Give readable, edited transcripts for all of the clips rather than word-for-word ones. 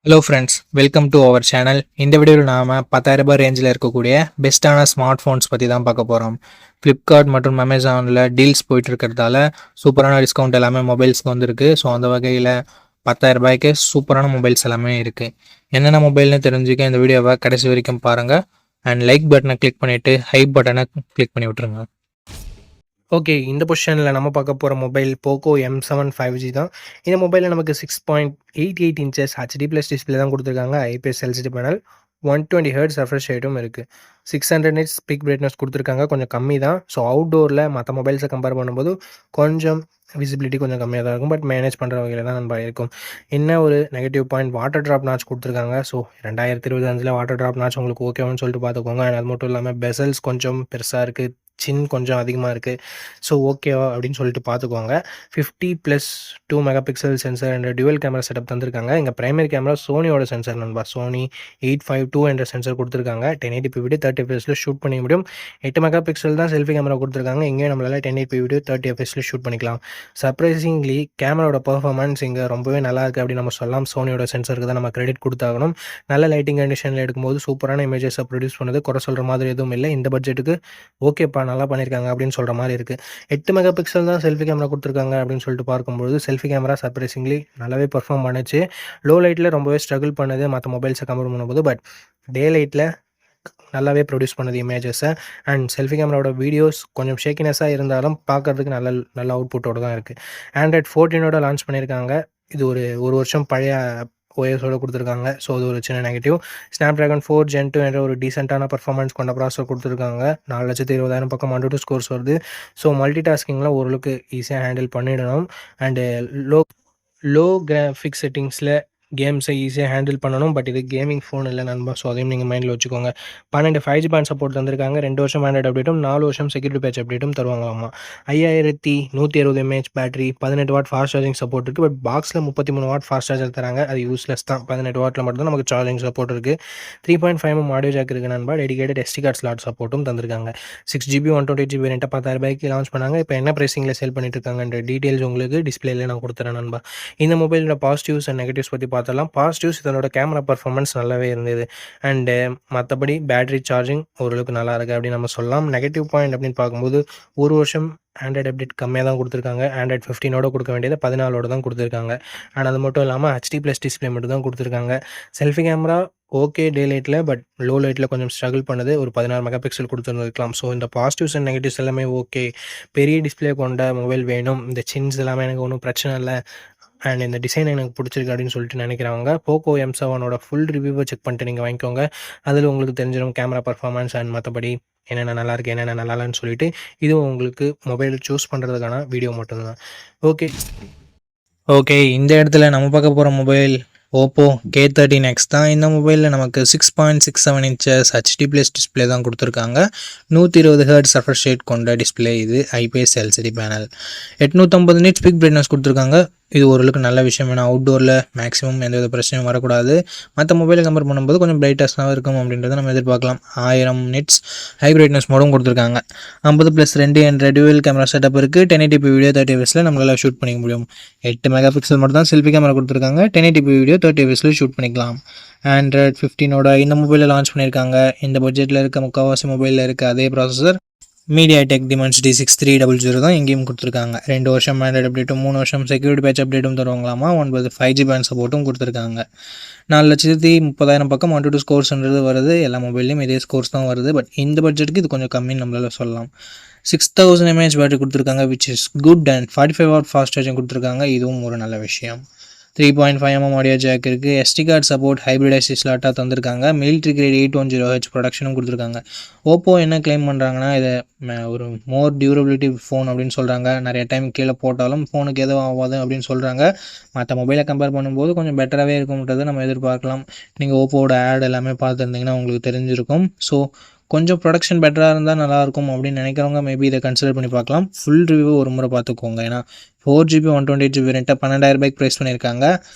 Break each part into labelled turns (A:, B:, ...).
A: Hello friends, welcome to our channel. இந்த வீடியோவில் நாம் 10,000 ரேஞ்சில் இருக்கக்கூடிய பெஸ்ட்டான ஸ்மார்ட் ஃபோன்ஸ் பற்றி தான் பார்க்க போகிறோம். ஃப்ளிப்கார்ட் மற்றும் அமேசானில் டீல்ஸ் போயிட்டு இருக்கிறதால சூப்பரான டிஸ்கவுண்ட் எல்லாமே மொபைல்ஸ்க்கு வந்திருக்கு. ஸோ அந்த வகையில் 10,000 சூப்பரான மொபைல்ஸ் எல்லாமே இருக்குது. என்னென்ன மொபைல்னு தெரிஞ்சுக்க இந்த வீடியோவை கடைசி வரைக்கும் பாருங்கள். அண்ட் லைக் பட்டனை கிளிக் பண்ணிவிட்டு ஹைப் பட்டனை கிளிக் பண்ணி விட்ருங்க. ஓகே, இந்த பொசிஷனில் நம்ம பார்க்க போகிற மொபைல் போக்கோ M7 5G தான். இந்த மொபைலில் நமக்கு 6.88 இன்ச்சஸ் ஹெச்டி ப்ளஸ் டிஸ்பிளே தான் கொடுத்துருக்காங்க. IPS LCD panel, 120 hertz refresh ரேட்டும் இருக்குது. 600 நிட்ஸ் பீக் பிரைட்னஸ் கொடுத்துருக்காங்க. கொஞ்சம் கம்மி தான். ஸோ அவுட்டோரில் மற்ற மொபைல்ஸை கம்பேர் பண்ணும்போது கொஞ்சம் விசிபிலிட்டி கொஞ்சம் கம்மியாக தான் இருக்கும். பட் மேனேஜ் பண்ணுற வகையில் தான் நம்ம இருக்கும். என்ன ஒரு negative point, water drop notch கொடுத்துருக்காங்க. ஸோ 2025 வாட்டர் ட்ராப் நாட்ச் உங்களுக்கு ஓகேவான்னு சொல்லிட்டு பார்த்துக்கோங்க. அது மட்டும் இல்லாமல் பெசல்ஸ் கொஞ்சம் பெருசாக இருக்குது, சின் கொஞ்சம் அதிகமாக இருக்குது. ஸோ ஓகேவா அப்படின்னு சொல்லிட்டு பார்த்துக்கோங்க. 50+2 மெகா பிக்சல் சென்சர் என்ற டியூவல் கேமரா செட்டப் தந்திருக்காங்க. இங்கே பிரைமரி கேமரா சோனியோட சென்சர் நண்பா, சோனி 852 என்ற சென்சர் கொடுத்துருக்காங்க. 1080p வீடியோ 30 fps ஷூட் பண்ணி முடியும். 8 மெகா பிக்சல் தான் செல்ஃபி கேமரா கொடுத்துருக்காங்க. இங்கேயும் நம்மளால் 1080p வீடியோ 30 fps ஷூட் பண்ணிக்கலாம். சர்ப்ரைசிங்லி கேமராவோட பர்ஃபார்மன்ஸ் இங்கே ரொம்பவே நல்லா இருக்குது அப்படின்னு நம்ம சொல்லலாம். சோனியோட சென்சருக்கு தான் நம்ம கிரெடிட் கொடுத்தாகணும். நல்ல லைட்டிங் கண்டிஷனில் எடுக்கும்போது சூப்பரான இமேஜஸை ப்ரொடியூஸ் பண்ணுது. குறை சொல்கிற மாதிரி எதுவும் இல்லை. இந்த பட்ஜெட்டுக்கு ஓகேப்பா, நல்லா பண்ணியிருக்காங்க அப்படின்னு சொல்கிற மாதிரி இருக்குது. 8 மெகா பிக்சல் தான் செல்ஃபி கேமரா கொடுத்துருக்காங்க அப்படின்னு சொல்லிட்டு பார்க்கும்போது செல்ஃபி கேமரா சர்ப்ரைசிங்லி நல்லாவே பர்ஃபார்ம் பண்ணுச்சு. லோ லைட்டில் ரொம்பவே ஸ்ட்ரகிள் பண்ணுது மற்ற மொபைல்ஸை கம்பேர் பண்ணும்போது. பட் டே லைட்டில் நல்லாவே ப்ரொடியூஸ் பண்ணுது இமேஜஸை. அண்ட் செல்ஃபி கேமராவோட வீடியோஸ் கொஞ்சம் ஷேக்கினஸாக இருந்தாலும் பார்க்குறதுக்கு நல்ல அவுட்புட்டோடு தான் இருக்குது. ஆண்ட்ராய்ட் 14 லான்ச் பண்ணியிருக்காங்க. இது ஒரு வருஷம் பழைய ஓஎஸோடு கொடுத்துருக்காங்க. ஸோ அது ஒரு சின்ன நெகட்டிவ். ஸ்னாப்ட்ராகன் 4 Gen 2 என்ற ஒரு டீசெண்டான பர்ஃபார்மன்ஸ் கொண்ட ப்ராசஸர் கொடுத்துருக்காங்க. 4,20,000 பக்கம் AnTuTu ஸ்கோர்ஸ் வருது. ஸோ மல்டி டாஸ்கிங்லாம் ஓரளவுக்கு ஈஸியாக ஹேண்டில் பண்ணிடணும். அண்டு லோ லோ கிராஃபிக்ஸ் செட்டிங்ஸில் கேம்ஸை ஈஸியாக ஹேண்டில் பண்ணணும். பட் இது கேமிங் ஃபோன் இல்லை நண்பா. ஸோ அதையும் நீங்கள் மைண்டில் வச்சுக்கோங்க. 12 5G பேண்ட் சப்போர்ட் தந்திருக்காங்க. 2 வருஷம் ஆண்ட்ராய்டு அப்டேட்டும் 4 வருஷம் செக்யூரிட்டி பேட்ச் அப்டேட்டும் தருவாங்களாமா. 5160 mAh battery, 18 watt fast charging support இருக்குது. பட் பாக்ஸில் 33 வாட் ஃபாஸ்ட் சார்ஜர் தராங்க. அது யூஸ்லெஸ் தான். 18 வாட்டில் மட்டும் தான் நமக்கு சார்ஜிங் சப்போர்ட் இருக்குது. 3.5 mm ஆடியோ ஜாக் இருக்குது நண்பா. டெடிகேட்டட் SD கார்டு ஸ்லாட் சப்போர்ட்டும் தந்திருக்காங்க. 6GB 128GB வேரியண்ட்டை 10,000 லான்ச் பண்ணாங்க. இப்போ என்ன ப்ரைஸிங்கில் சேல் பண்ணிட்டு இருக்காங்கன்ற டீட்டெயில்ஸ் உங்களுக்கு டிஸ்பிளேல நான் கொடுத்துறேன் நண்பா. இந்த மொபைலோட பாசிட்டிவ்ஸ் அண்ட் நெகட்டிவ்ஸ் பற்றி பார்த்தலாம். பாசிட்டிவ்ஸ், இதனோட கேமரா பர்ஃபார்மன்ஸ் நல்லாவே இருந்தது. அண்டு மற்றபடி பேட்டரி சார்ஜிங் ஓரளவுக்கு நல்லா இருக்குது அப்படின்னு நம்ம சொல்லலாம். நெகட்டிவ் பாயிண்ட் அப்படின்னு பார்க்கும்போது ஒரு வருஷம் ஆண்ட்ராய்டு அப்டேட் கம்மியாக தான் கொடுத்துருக்காங்க. ஆண்ட்ராய்டு 15 கொடுக்க வேண்டியது 14 தான் கொடுத்துருக்காங்க. அண்ட் அது மட்டும் இல்லாமல் HD ப்ளஸ் டிஸ்பிளே மட்டும் தான் கொடுத்துருக்காங்க. செல்ஃபி கேமரா ஓகே டே லைட்டில், பட் லோ லைட்டில் கொஞ்சம் ஸ்ட்ரகிள் பண்ணுது. ஒரு 16 மெகா பிக்சல் கொடுத்துருந்துருக்கலாம். ஸோ இந்த பாசிட்டிவ்ஸ் அண்ட் நெகட்டிவ்ஸ் எல்லாமே ஓகே. பெரிய டிஸ்பிளே கொண்ட மொபைல் வேணும், இந்த சின்ஸ் எல்லாமே எனக்கு ஒன்றும் பிரச்சனை இல்லை, அண்ட் இந்த டிசைன் எனக்கு பிடிச்சிருக்கு அப்படின்னு சொல்லிட்டு நினைக்கிறவங்க போக்கோ M7 ஃபுல் ரிவ்யூவை செக் பண்ணிட்டு நீங்கள் வாங்கிக்கோங்க. அதில் உங்களுக்கு தெரிஞ்சிடும் கேமரா பர்ஃபார்மன்ஸ் அண்ட் மற்றபடி என்னென்ன நல்லாயிருக்கு என்னென்ன நல்லாலன்னு சொல்லிட்டு. இதுவும் உங்களுக்கு மொபைல் சூஸ் பண்ணுறதுக்கான வீடியோ மட்டும்தான். ஓகே, இந்த இடத்துல நம்ம பார்க்க போகிற மொபைல் ஓப்போ K13X தான். இந்த மொபைலில் நமக்கு 6.67 இன்ச்சஸ் HD ப்ளஸ் டிஸ்பிளே தான் கொடுத்துருக்காங்க. 120 ஹெர்ட்ஸ் ரெஃப்ரெஷ் ரேட் கொண்ட டிஸ்பிளே இது. IPS LCD panel, 850 nits peak brightness கொடுத்துருக்காங்க. இது ஓரளவுக்கு நல்ல விஷயம். ஏன்னா அவுட்டோரில் மேக்ஸிமம் எந்தவித பிரச்சனையும் வரக்கூடாது. மற்ற மொபைலை கம்பேர் பண்ணும்போது கொஞ்சம் பிரைட்டஸ்டாக இருக்கும் அப்படின்றத நம்ம எதிர்பார்க்கலாம். 1000 நிட்ஸ் ஹை பிரைட்னஸ் மோடும் கொடுத்துருக்காங்க. 50+2 என்ற டியூவல் கேமரா செட்டப் இருக்குது. 1080p வீடியோ 30 fps நம்மளால் ஷூட் பண்ணிக்க முடியும். 8 மெகா பிக்சல் மட்டும் தான் செல்ஃபி கேமரா கொடுத்துருக்காங்க. 1080p வீடியோ 30 fps ஷூட் பண்ணிக்கலாம். ஆண்ட்ராய்டு 15 இந்த மொபைலில் லான்ச் பண்ணியிருக்காங்க. இந்த பட்ஜெட்டில் இருக்க முக்கால்வாசி மொபைலில் இருக்க அதே ப்ராசஸர் MediaTek Dimensity 6300 தான் இங்கேயும் கொடுத்துருக்காங்க. 2 வருஷம் ஆண்ட்ராய்டு அப்டேட்டும் 3 வருஷம் செக்யூரிட்டி பேட்ச் அப்டேட்டும் தருவாங்களாமா. 9 5G பேண்ட் சப்போர்ட்டும் கொடுத்துருக்காங்க. 4,30,000 பக்கம் AnTuTu ஸ்கோர்ஸ்ன்றது வருது. எல்லா மொபைல்லையும் இதே ஸ்கோர்ஸ் தான் வருது. பட் இந்த பட்ஜெட்டுக்கு இது கொஞ்சம் கம்மின்னு நம்மளால சொல்லலாம். 6000 mAh பேட்டரி கொடுத்துருக்காங்க, which is good. And 45 watt fast charging கொடுத்துருக்காங்க. இதுவும் ஒரு நல்ல விஷயம். 3.5 mm ஆடியோ ஜாக் இருக்குது. SD card support hybrid SD ஸ்லாட்டாக தந்திருக்காங்க. மிலிட்ரி கிரேட் 810H ப்ரொடக்ஷனும் கொடுத்துருக்காங்க. ஓப்போ என்ன கிளைம் பண்ணுறாங்கன்னா, இதை ஒரு மோர் டியூரபிலிட்டி ஃபோன் அப்படின்னு சொல்கிறாங்க. நிறைய டைம் கீழே போட்டாலும் ஃபோனுக்கு எதுவும் ஆகாது அப்படின்னு சொல்கிறாங்க. மற்ற மொபைலை கம்பேர் பண்ணும்போது கொஞ்சம் பெட்டராகவே இருக்கும்ன்றதை நம்ம எதிர்பார்க்கலாம். நீங்கள் ஓப்போவோட ஆட் எல்லாமே பார்த்துருந்தீங்கன்னா உங்களுக்கு தெரிஞ்சிருக்கும். ஸோ கொஞ்சம் ப்ரொடக்ஷன் பெட்டராக இருந்தால் நல்லாயிருக்கும் அப்படின்னு நினைக்கிறவங்க மேபி இதை கன்சிடர் பண்ணி பார்க்கலாம். ஃபுல் ரிவ்யூ ஒரு முறை பார்த்துக்கோங்க. ஏன்னா 4GB 128GB வேரியண்ட்டை 12,000 ப்ரைஸ் பண்ணியிருக்காங்க.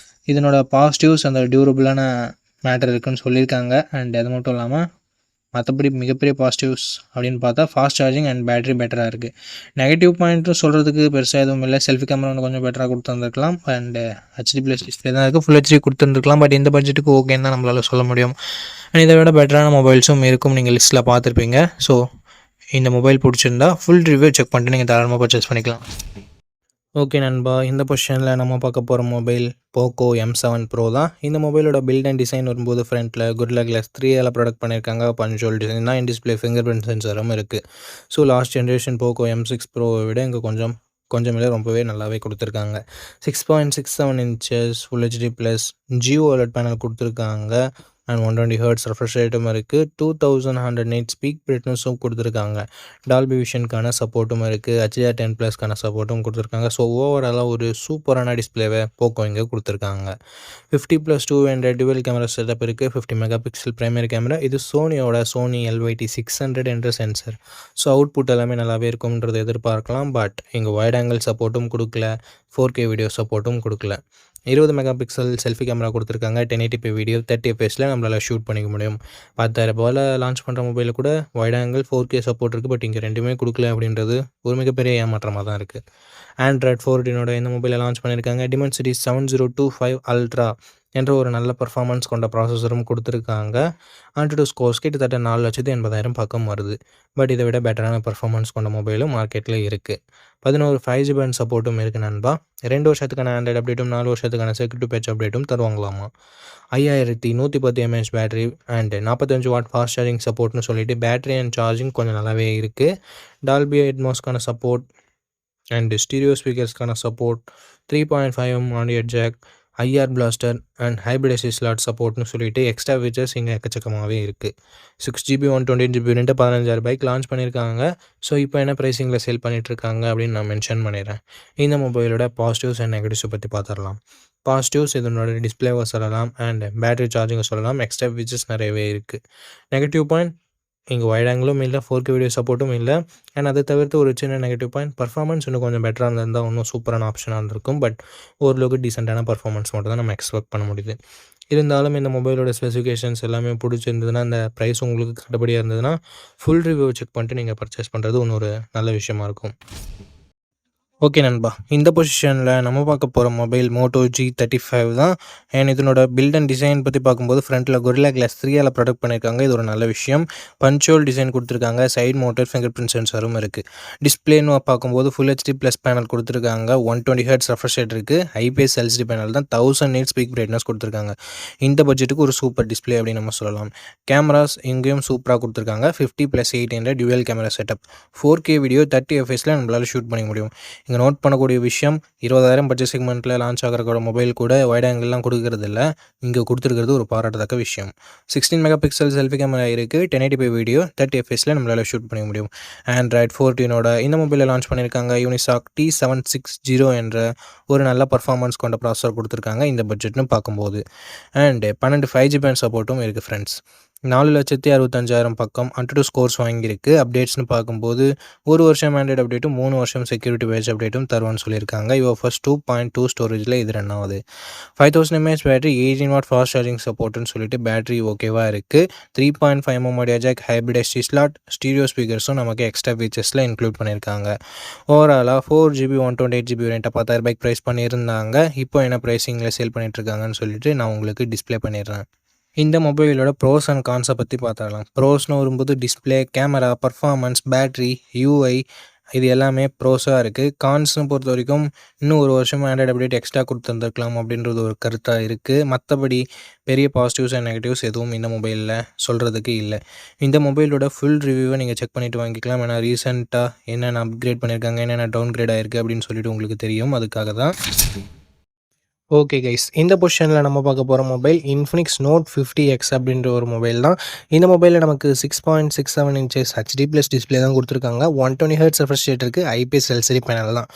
A: இதனோட பாசிட்டிவ்ஸ் அந்த டியூரபிளான மேட்டர் இருக்குன்னு சொல்லியிருக்காங்க. அண்ட் அது மட்டும் இல்லாமல் மற்றபடி மிகப்பெரிய பாசிட்டிவ்ஸ் அப்படின்னு பார்த்தா ஃபாஸ்ட் சார்ஜிங் அண்ட் பேட்டரி பெட்டராக இருக்குது. நெகட்டிவ் பாயிண்ட்டும் சொல்கிறதுக்கு பெருசாக எதுவும் இல்லை. செல்ஃபி கேமரா ஒன்று கொஞ்சம் பெட்டராக கொடுத்துருந்துருக்கலாம். அண்ட் HD+ டிஸ்பிளே தான் இருக்குது. Full HD கொடுத்துருந்துருக்கலாம். பட் இந்த பட்ஜெட்டுக்கு ஓகேன்னு தான் நம்மளால் சொல்ல முடியும். அண்ட் இதை விட பெட்டரான மொபைல்ஸும் இருக்கும், நீங்கள் லிஸ்ட்டில் பார்த்துருப்பீங்க. ஸோ இந்த மொபைல் பிடிச்சிருந்தா ஃபுல் ரிவ்யூ செக் பண்ணிட்டு நீங்கள் தாராளமாக பர்ச்சேஸ் பண்ணிக்கலாம். ஓகே நண்பா, இந்த பொசிஷனில் நம்ம பார்க்க போகிற மொபைல் போக்கோ M7 Pro தான். இந்த மொபைலோட பில்ட் அண்ட் டிசைன் வரும்போது ஃப்ரண்ட்டில் Gorilla Glass 3 ப்ராடக்ட் பண்ணியிருக்காங்க. பஞ்சுவல் டிசைன் தான். இன் டிஸ்பிளே ஃபிங்கர் பிரிண்ட் சென்சரும் இருக்குது. So last generation Poco M6 Pro விட இங்கே கொஞ்சம் ரொம்பவே நல்லாவே கொடுத்துருக்காங்க. 6.67 inches full HD+ GOLED panel கொடுத்துருக்காங்க. அண்ட் 120 Hz ரெஃப்ரெஷ் ரேட்டும் இருக்குது. 2100 nits ஸ்பீக் பிரைட்னஸும் கொடுத்துருக்காங்க. டால்பி விஷனுக்கான சப்போர்ட்டும் இருக்குது. HDR10+க்கான சப்போர்ட்டும் கொடுத்துருக்காங்க. ஸோ ஓவராலாக ஒரு சூப்பரான டிஸ்பிளேவை போக்கோ இங்கே கொடுத்துருக்காங்க. 50+2 என்ற டுவல் கேமரா செட்டப் இருக்குது. 50 MP பிரைமரி கேமரா. இது சோனியோட சோனி LYT600 என்ற சென்சர். ஸோ அவுட்புட் எல்லாமே நல்லாவே இருக்கும்ன்றது எதிர்பார்க்கலாம். பட் இங்கே வைட் ஆங்கிள் சப்போர்ட்டும் கொடுக்கல, 4K வீடியோ சப்போர்ட்டும் கொடுக்கல. 20 MP செல்ஃபி கேமரா கொடுத்துருக்காங்க. 1080p வீடியோ 30 fps நம்மளால் ஷூட் பண்ணிக்க முடியும். 10,000 ரூபாயில் லான்ச் பண்ணுற மொபைலில் கூட வைட் ஆங்கிள் 4K சப்போர்ட் இருக்குது. பட் இங்கே ரெண்டுமே கொடுக்கல அப்படின்றது ஒரு மிகப்பெரிய ஏமாற்றமாக தான் இருக்குது. Android 14 இந்த மொபைலை லான்ச் பண்ணியிருக்காங்க. Dimensity 7025 Ultra என்ற ஒரு நல்ல பர்ஃபார்மன்ஸ் கொண்ட ப்ராசஸரும் கொடுத்துருக்காங்க. AnTuTu ஸ்கோர்ஸ் கிட்டத்தட்ட 4,80,000 பக்கம் வருது. பட் இதை விட பெட்டரான பர்ஃபார்மன்ஸ் கொண்ட மொபைலும் மார்க்கெட்டில் இருக்குது. 11 5G பேண்ட் சப்போர்ட்டும் இருக்குது நண்பா. 2 வருஷத்துக்கான ஆண்ட்ராய்டு அப்டேட்டும் 4 வருஷத்துக்கான செக்யூரிட்டி பேட்ச் அப்டேட்டும் தருவாங்களாமா. 5110 mAh battery and 45 watt fast charging சப்போர்ட்னு சொல்லிட்டு பேட்டரி அண்ட் சார்ஜிங் கொஞ்சம் நல்லாவே இருக்குது. டால்பி அட்மாஸ்க்கான சப்போர்ட் அண்ட் ஸ்டீரியோ ஸ்பீக்கர்ஸ்க்கான support, 3.5mm audio jack, IR blaster and hybrid SD slot சப்போர்ட்னு சொல்லிட்டு எக்ஸ்ட்ரா ஃபீச்சர்ஸ் இங்கே எக்கச்சக்கமாகவே இருக்குது. 6GB 128GB 15,000 லான்ச் பண்ணியிருக்காங்க. ஸோ இப்போ என்ன ப்ரைஸிங்கில் சேல் பண்ணிகிட்ருக்காங்க அப்படின்னு நான் மென்ஷன் பண்ணிடுறேன். இந்த மொபைலோட பாசிட்டிவ்ஸ் அண்ட் நெகட்டிவ்ஸை பற்றி பார்த்துடலாம். பாசிட்டிவ்ஸ் இதனோட டிஸ்பிளேவை சொல்லலாம் அண்ட் பேட்டரி சார்ஜிங்கை சொல்லலாம். எக்ஸ்ட்ரா ஃபீச்சர்ஸ் நிறையவே இருக்குது. நெகட்டிவ் பாயிண்ட், இங்கே வைட் ஆங்கிளும் இல்லை, 4K வீடியோ சப்போர்ட்டும் இல்லை. அண்ட் அதை தவிர்த்து ஒரு சின்ன நெகட்டிவ் பாயிண்ட், பர்ஃபார்மன்ஸ் இன்னும் கொஞ்சம் பெட்டராக இருந்திருந்தால் இன்னும் சூப்பரான ஆப்ஷனாக இருந்திருக்கும். பட் ஓரளவுக்கு டீசெண்டான பர்ஃபார்மன்ஸ் மட்டும் தான் நம்ம எக்ஸ்பெக்ட் பண்ண முடியுது. இருந்தாலும் இந்த மொபைலோட ஸ்பெசிஃபிகேஷன்ஸ் எல்லாமே பிடிச்சிருந்ததுன்னா, அந்த ப்ரைஸ் உங்களுக்கு கட்டுப்படியாக இருந்ததுன்னா ஃபுல் ரிவ்யூ செக் பண்ணிட்டு நீங்கள் பர்ச்சேஸ் பண்ணுறது இன்னொரு நல்ல விஷயமா இருக்கும். ஓகே நண்பா, இந்த பொசிஷனில் நம்ம பார்க்க போகிற மொபைல் Moto G35 தான். அண்ட் இதனோட பில்ட் அண்ட் டிசைன் பற்றி பார்க்கும்போது ஃப்ரண்ட்டில் Gorilla Glass 3 ப்ராடக்ட் பண்ணியிருக்காங்க. இது ஒரு நல்ல விஷயம். பஞ்சுவல் டிசைன் கொடுத்துருக்காங்க. சைட் மோட்டர் ஃபிங்கர் பிரிண்ட் சென்சரும் இருக்குது. டிஸ்பிளேன்னு பார்க்கும்போது ஃபுல் HD+ பேனல் கொடுத்துருக்காங்க. 120 Hz ரெஃப்ரெஷ் ரேட் இருக்குது. IPS LCD பேனல் தான். 1000 nits ஸ்பீக் பிரைட்னஸ் கொடுத்துருக்காங்க. இந்த பட்ஜெட்டுக்கு ஒரு சூப்பர் டிஸ்பிளே அப்படின்னு நம்ம சொல்லலாம். கேமராஸ் இங்கேயும் சூப்பராக கொடுத்துருக்காங்க. 50+8 என்ற twelve camera setup, 4K video 30 fps நம்மளால் ஷூட் பண்ணிக்க முடியும். இங்கே நோட் பண்ணக்கூடிய விஷயம், 20,000 பட்ஜெட் செக்மெண்ட்டில் லான்ச் ஆகிற மொபைல் கூட வைட் ஆங்கிள்லாம் கொடுக்கறது இல்லை. இங்கே கொடுத்துருக்கிறது ஒரு பாராட்டத்தக்க விஷயம். 16 MP செல்ஃபி கேமரா இருக்குது. 1080p வீடியோ 30 fps நம்மளால் ஷூட் பண்ணிக்க முடியும். Android 14 இந்த மொபைலில் லான்ச் பண்ணியிருக்காங்க. Unisoc T760 என்ற ஒரு நல்ல பர்ஃபார்மன்ஸ் கொண்ட ப்ராசஸர் கொடுத்துருக்காங்க இந்த பட்ஜெட்னு பார்க்கும்போது. அண்ட் 12 5G பேண்ட் சப்போர்ட்டும் இருக்குது ஃப்ரெண்ட்ஸ். 4,65,000 பக்கம் AnTuTu ஸ்கோர்ஸ் வாங்கியிருக்கு. அப்டேட்ஸ்னு பார்க்கும்போது 1 வருஷம் ஆண்ட்ராய்டு அப்டேட்டும் 3 வருஷம் செக்யூரிட்டி பேட்ச் அப்டேட்டும் தருவான்னு சொல்லியிருக்காங்க. UFS 2.2 ஸ்டோரேஜில் இது ரன் ஆகுது. 5000 mAh battery, 18 watt fast charging சப்போர்ட்னு சொல்லிட்டு பேட்டரி ஓகேவாக இருக்குது. 3.5mm audio jack, hybrid SD slot, stereo ஸ்பீக்கர்ஸும் நமக்கு எக்ஸ்ட்ரா ஃபீச்சர்ஸில் இன்க்ளூட் பண்ணியிருக்காங்க. ஓவராலாக 4GB 128GB வேரியண்ட்டை 10,000 ப்ரைஸ் பண்ணியிருந்தாங்க. இப்போ என்ன ப்ரைஸிங்கில் சேல் பண்ணிகிட்ருக்காங்கன்னு சொல்லிட்டு நான் உங்களுக்கு டிஸ்பிளே பண்ணிடுறேன். இந்த மொபைலோட ப்ரோஸ் அண்ட் கான்ஸை பற்றி பார்த்துடலாம். ப்ரோஸ்னு வரும்போது display, camera, performance, battery, UI இது எல்லாமே ப்ரோஸாக இருக்குது. கான்ஸ்னு பொறுத்த வரைக்கும் இன்னும் 1 வருஷம் ஆண்ட்ராய்டு அப்டேட் எக்ஸ்ட்ரா கொடுத்துருந்துருக்கலாம் அப்படின்றது ஒரு கருத்தாக இருக்குது. மற்றபடி பெரிய பாசிட்டிவ்ஸ் அண்ட் நெகட்டிவ்ஸ் எதுவும் இந்த மொபைலில் சொல்கிறதுக்கு இல்லை. இந்த மொபைலோட ஃபுல் ரிவ்யூவை நீங்கள் செக் பண்ணிவிட்டு வாங்கிக்கலாம். ஏன்னா ரீசெண்டாக என்னென்ன அப்கிரேட் பண்ணியிருக்காங்க, என்னென்ன டவுன் கிரேட் ஆகிருக்கு அப்படின்னு சொல்லிட்டு உங்களுக்கு தெரியும். அதுக்காக தான். ஓகே கைஸ், இந்த பொசிஷனில் நம்ம பார்க்க போகிற மொபைல் Infinix Note 50X அப்படின்ற ஒரு மொபைல் தான். இந்த மொபைலில் நமக்கு 6.67 inches HD+ டிஸ்பிளே தான் கொடுத்துருக்காங்க. 120 Hz ரெஃப்ரெஷ் ரேட் இருக்குது. IPS LCD பேனல் தான்.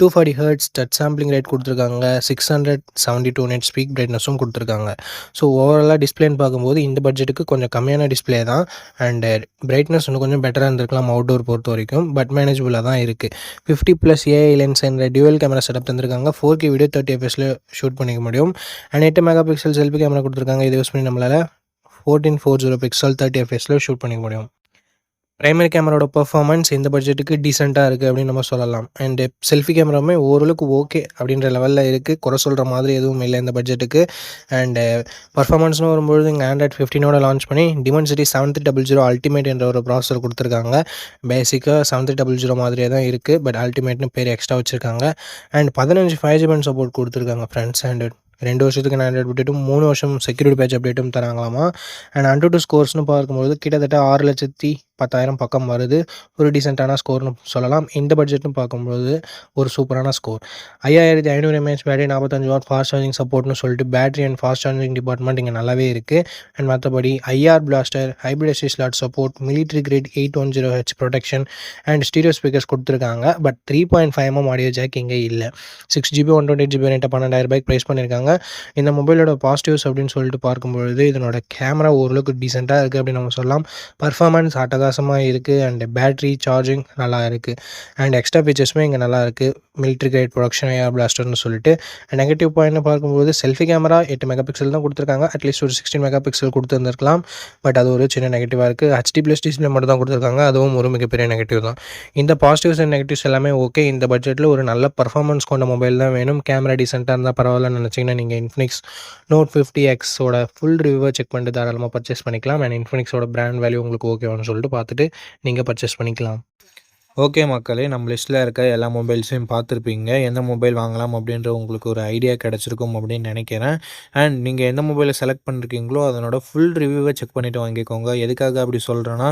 A: 240 Hz டச் சாம்பிளிங் ரேட் கொடுத்துருக்காங்க. 672 nits ஸ்பீக் பிரைட்னஸும் கொடுத்துருக்காங்க. ஸோ ஓவராலாக டிஸ்பிளேன்னு பார்க்கும்போது இந்த பட்ஜெட்டுக்கு கொஞ்சம் கம்மியான டிஸ்பிளே தான். அண்டு பிரைட்னஸ் இன்னும் கொஞ்சம் பெட்டராக இருந்திருக்கலாம் அவுட்டோர் பொறுத்த வரைக்கும். பட் மேனேஜபிளாக தான் இருக்குது. 50+ AI லென்ஸ் என்ற டுவல் கேமரா செட்டப் தந்திருக்காங்க. 4K வீடியோ 30 fps ஷூட் பண்ணிக்க முடியும். அண்ட் 8 MP செல்ஃபி கேமரா கொடுத்துருக்காங்க. இதை யூஸ் பண்ணி நம்மளால் 1440 பிக்சல் 30 fps ஷூட் பண்ணிக்க முடியும். பிரைமரி கேமராவோட பெர்ஃபார்மன்ஸ் இந்த பட்ஜெட்டுக்கு டீசென்ட்டாக இருக்குது அப்படின்னு நம்ம சொல்லலாம். அண்டு செல்ஃபி கேமராவுமே ஓரளவுக்கு ஓகே அப்படின்ற லெவலில் இருக்குது. குறை சொல்கிற மாதிரி எதுவும் இல்லை இந்த பட்ஜெட்டுக்கு. அண்டு பர்ஃபார்மன்ஸ்னு வரும்பொழுது இங்கே ஆண்ட்ராய்ட் 15 லான்ச் பண்ணி Dimensity 7300 அல்டிமேட் என்ற ஒரு ப்ராசஸர் கொடுத்துருக்காங்க. பேசிக்காக 7300 மாதிரியே தான் இருக்குது. பட் அல்டிமேட்னு பேர் எக்ஸ்ட்ரா வச்சுருக்காங்க. அண்ட் 15 5G பேண்ட் சப்போர்ட் கொடுத்துருக்காங்க ஃப்ரெண்ட்ஸ். அண்ட் 2 வருஷத்துக்கு ஆண்ட்ராய்ட் அப்டேட்டும் 3 வருஷம் செக்யூரிட்டி பேட்ச் அப்டேட்டும் தராங்களாமா. அண்ட் AnTuTu ஸ்கோர்ஸ்னு பார்க்கும்போது கிட்டத்தட்ட 6,10,000 பக்கம் வருது. ஒரு டீசென்ட்டான ஸ்கோர்னு சொல்லலாம். இந்த பட்ஜெட்னு பார்க்கும்போது ஒரு சூப்பரான score. 5500 mAh battery, 45 watt fast charging சப்போர்ட்னு சொல்லிட்டு battery and fast charging department இங்கே நல்லாவே இருக்குது. அண்ட் மற்றபடி IR blaster, hybrid SD slot support, military grade 810H protection and stereo speakers கொடுத்துருக்காங்க. பட் 3.5mm ஆடியோ ஜாக் இங்கே இல்லை. 6GB 128GB ரேட்டை 12,000 ப்ரைஸ் பண்ணியிருக்காங்க. இந்த மொபைலோட பாசிட்டிவ்ஸ் அப்படின்னு சொல்லிட்டு பார்க்கும்பொழுது இதனோட கேமரா ஓரளவுக்கு டீசெண்டாக இருக்குது அப்படின்னு நம்ம சொல்லலாம். பர்ஃபார்மன்ஸ் அட்டகாசமாக இருக்குது. அண்ட் பேட்ரி சார்ஜிங் நல்லா இருக்குது. அண்ட் எக்ஸ்ட்ரா ஃபீச்சர்ஸுமே இங்கே நல்லா இருக்குது. மிலிட்ரி கிரேட் ப்ரொடக்ஷன், IR பிளாஸ்டர்னு சொல்லிட்டு. நெகட்டிவ் பாயிண்ட்னு பார்க்கும்போது செல்ஃபி கேமரா 8 மெகாபிக்சல் தான் கொடுத்துருக்காங்க. அட்லீஸ்ட் ஒரு 16 மெகாபிக்சல் கொடுத்துருந்துருக்கலாம். பட் அது ஒரு சின்ன நெகட்டிவாக இருக்குது. HD+ டிஸ்பிளே மட்டும் தான் கொடுத்துருக்காங்க. அதுவும் ஒரு மிகப்பெரிய நெகட்டிவ் தான். இந்த பாசிட்டிவ்ஸ் அண்ட் நெகட்டிவ்ஸ் எல்லாமே ஓகே. இந்த பட்ஜெட்டில் ஒரு நல்ல பர்ஃபார்மன்ஸ் கொண்ட மொபைல் தான் வேணும். கேமரா டீசெண்டாக இருந்தால் பரவாயில்லன்னு நினச்சிங்கன்னா நீங்கள் Infinix Note 50Xோட ஃபுல் ரிவ்யூவை செக் பண்ணிட்டு தாராளமாக பர்ச்சேஸ் பண்ணிக்கலாம். அண்ட் Infinixோட பிராண்ட் வேல்யூ உங்களுக்கு ஓகேவானு சொல்லிட்டு பார்த்துட்டு நீங்கள் பர்ச்சேஸ் பண்ணிக்கலாம். ஓகே மக்களே, நம்ம லிஸ்ட்டில் இருக்க எல்லா மொபைல்ஸையும் பார்த்துருப்பீங்க. எந்த மொபைல் வாங்கலாம் அப்படின்ற உங்களுக்கு ஒரு ஐடியா கிடச்சிருக்கும் அப்படின்னு நினைக்கிறேன். அண்ட் நீங்கள் எந்த மொபைலை செலக்ட் பண்ணிருக்கீங்களோ அதனோட ஃபுல் ரிவ்யூவை செக் பண்ணிவிட்டு வாங்கிக்கோங்க. எதுக்காக அப்படி சொல்கிறேன்னா,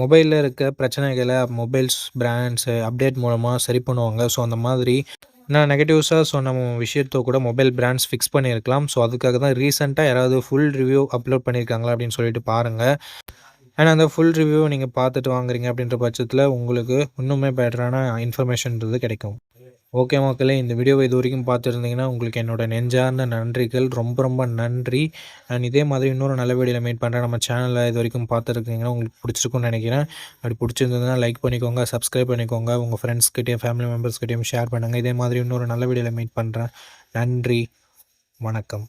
A: மொபைலில் இருக்க பிரச்சனைகளை மொபைல்ஸ் பிராண்ட்ஸு அப்டேட் மூலமாக சரி பண்ணுவாங்க. ஸோ அந்த மாதிரி நான் நெகட்டிவ்ஸாக சொன்ன விஷயத்தை கூட மொபைல் பிராண்ட்ஸ் ஃபிக்ஸ் பண்ணியிருக்கலாம். ஸோ அதுக்காக தான் ரீசெண்டாக யாராவது ஃபுல் ரிவ்யூ அப்லோட் பண்ணியிருக்காங்களா அப்படின்னு சொல்லிட்டு பாருங்கள். அண்ட் அந்த ஃபுல் ரிவ்யூவை நீங்கள் பார்த்துட்டு வாங்குறீங்க அப்படின்ற பட்சத்தில் உங்களுக்கு இன்னுமே பெட்டரான இன்ஃபர்மேஷன்றது கிடைக்கும். ஓகே மக்களே, இந்த வீடியோவை இது வரைக்கும் பார்த்துருந்தீங்கன்னா உங்களுக்கு என்னோட நெஞ்சார்ந்த நன்றிகள். ரொம்ப ரொம்ப நன்றி. அண்ட் இதே மாதிரி இன்னொரு நல்ல வீடியோவில் மீட் பண்ணுறேன். நம்ம சேனலில் இது வரைக்கும் பார்த்துருக்கீங்கன்னா உங்களுக்கு பிடிச்சிருக்குன்னு நினைக்கிறேன். அப்படி பிடிச்சிருந்ததுன்னா லைக் பண்ணிக்கோங்க, சப்ஸ்கிரைப் பண்ணிக்கோங்க, உங்கள் ஃப்ரெண்ட்ஸ்கிட்டையும் ஃபேமிலி மெம்பர்ஸ்கிட்டையும் ஷேர் பண்ணுங்கள். இதே மாதிரி இன்னொரு நல்ல வீடியோவில் மீட் பண்ணுறேன். நன்றி, வணக்கம்.